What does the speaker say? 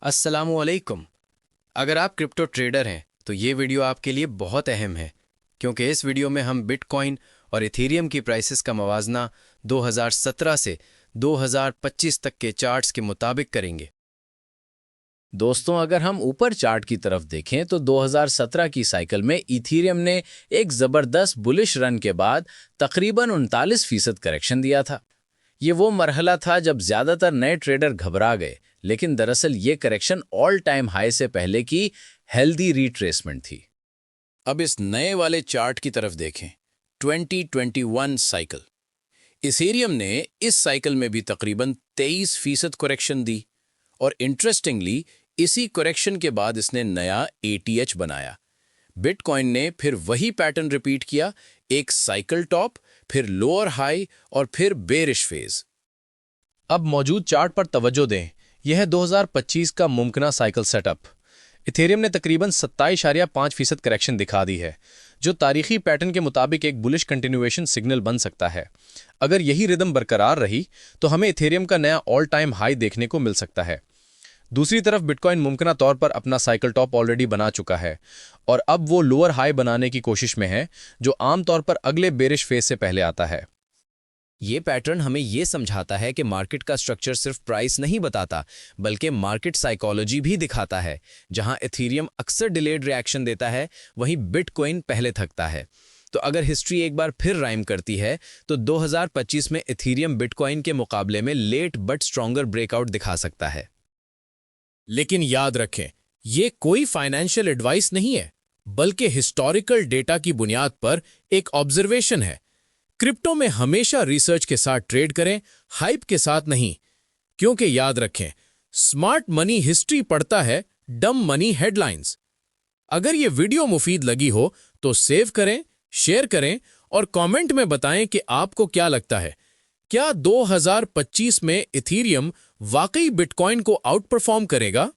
अस्सलामुअलैकुम। अगर आप क्रिप्टो ट्रेडर हैं तो ये वीडियो आपके लिए बहुत अहम है, क्योंकि इस वीडियो में हम बिटकॉइन और इथेरियम की प्राइसेस का मवाजना 2017 से 2025 तक के चार्ट्स के मुताबिक करेंगे। दोस्तों, अगर हम ऊपर चार्ट की तरफ देखें तो 2017 की साइकिल में इथीरियम ने एक जबरदस्त बुलिश रन के बाद तकरीबन 39% करेक्शन दिया था। ये वो मरहला था जब ज्यादातर नए ट्रेडर घबरा गए, लेकिन दरअसल ये करेक्शन ऑल टाइम हाई से पहले की हेल्दी रिट्रेसमेंट थी। अब इस नए वाले चार्ट की तरफ देखें, 2021 साइकिल। इथेरियम ने इस साइकिल में भी तकरीबन 23% करेक्शन दी और इंटरेस्टिंगली इसी करेक्शन के बाद इसने नया ATH बनाया। बिटकॉइन ने फिर वही पैटर्न रिपीट किया, एक साइकिल टॉप, फिर लोअर हाई और फिर बेरिश फेज। अब मौजूद चार्ट पर तवज्जो दें। यह है 2025 का मुमकिना साइकिल सेटअप। इथेरियम ने तकरीबन 27.5% करेक्शन दिखा दी है, जो तारीखी पैटर्न के मुताबिक एक बुलिश कंटिन्यूएशन सिग्नल बन सकता है। अगर यही रिदम बरकरार रही तो हमें इथेरियम का नया ऑल टाइम हाई देखने को मिल सकता है। दूसरी तरफ बिटकॉइन मुमकिना तौर पर अपना साइकिल टॉप ऑलरेडी बना चुका है और अब वो लोअर हाई बनाने की कोशिश में है, जो आमतौर पर अगले बेरिश फेज से पहले आता है। ये पैटर्न हमें ये समझाता है कि मार्केट का स्ट्रक्चर सिर्फ प्राइस नहीं बताता, बल्कि मार्केट साइकोलॉजी भी दिखाता है। जहां इथेरियम अक्सर डिलेड रिएक्शन देता है, वहीं बिटकॉइन पहले थकता है। तो अगर हिस्ट्री एक बार फिर राइम करती है तो 2025 में इथेरियम बिटकॉइन के मुकाबले में लेट बट स्ट्रॉन्गर ब्रेकआउट दिखा सकता है। लेकिन याद रखें, ये कोई फाइनेंशियल एडवाइस नहीं है, बल्कि हिस्टोरिकल डेटा की बुनियाद पर एक ऑब्जर्वेशन है। क्रिप्टो में हमेशा रिसर्च के साथ ट्रेड करें, हाइप के साथ नहीं। क्योंकि याद रखें, स्मार्ट मनी हिस्ट्री पढ़ता है, डम मनी हेडलाइंस। अगर ये वीडियो मुफीद लगी हो तो सेव करें, शेयर करें और कमेंट में बताएं कि आपको क्या लगता है। क्या 2025 में इथेरियम वाकई बिटकॉइन को आउट परफॉर्म करेगा?